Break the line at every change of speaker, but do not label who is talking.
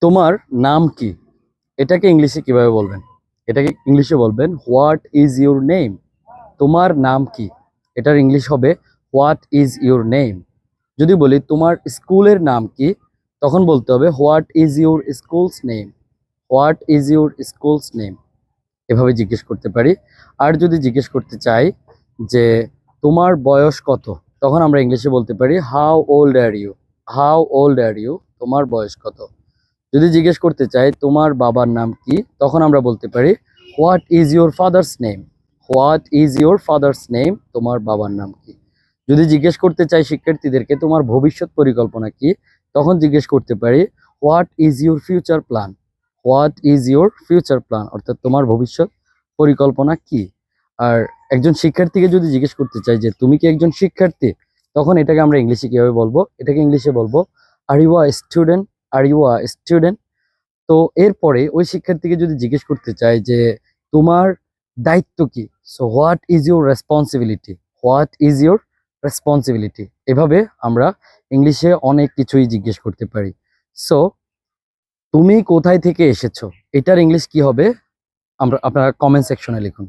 তোমার নাম কি? এটাকে ইংলিশে কিভাবে বলবেন? এটাকে ইংলিশে বলবেন হোয়াট ইজ ইউর নেম। তোমার নাম কি? এটার ইংলিশ হবে হোয়াট ইজ ইউর নেম। যদি বলি তোমার স্কুলের নাম কি, তখন বলতে হবে what is your schools name. What is your schools name. এভাবে জিজ্ঞেস করতে পারি। আর যদি জিজ্ঞেস করতে চাই যে তোমার বয়স কত, তখন আমরা ইংলিশে বলতে পারি how old are you. How old are you, তোমার বয়স কত। যদি জিজ্ঞেস করতে চাই তোমার বাবার নাম কি, তখন আমরা বলতে পারি what is your father's name. What is your father's name, তোমার বাবার নাম কি। যদি জিজ্ঞেস করতে চাই শিক্ষার্থীদেরকে তোমার ভবিষ্যৎ পরিকল্পনা কি, তখন জিজ্ঞেস করতে পারি what is your future plan. What is your future plan, অর্থাৎ তোমার ভবিষ্যৎ পরিকল্পনা কি। আর একজন শিক্ষার্থীকে যদি জিজ্ঞেস করতে চাই যে তুমি কি একজন শিক্ষার্থী, তখন এটাকে আমরা ইংলিশে কিভাবে বলবো? এটাকে ইংলিশে বলবো are you a student. Are you a student. তো এরপরে ওই শিক্ষার্থীকে যদি জিজ্ঞেস করতে চাই যে তোমার দায়িত্ব কি, so what is your responsibility. What is your responsibility. এভাবে আমরা ইংলিশে অনেক কিছুই জিজ্ঞেস করতে পারি। সো তুমি কোথায় থেকে এসেছো, এটার ইংলিশ কি হবে? আপনারা কমেন্ট সেকশনে লিখুন।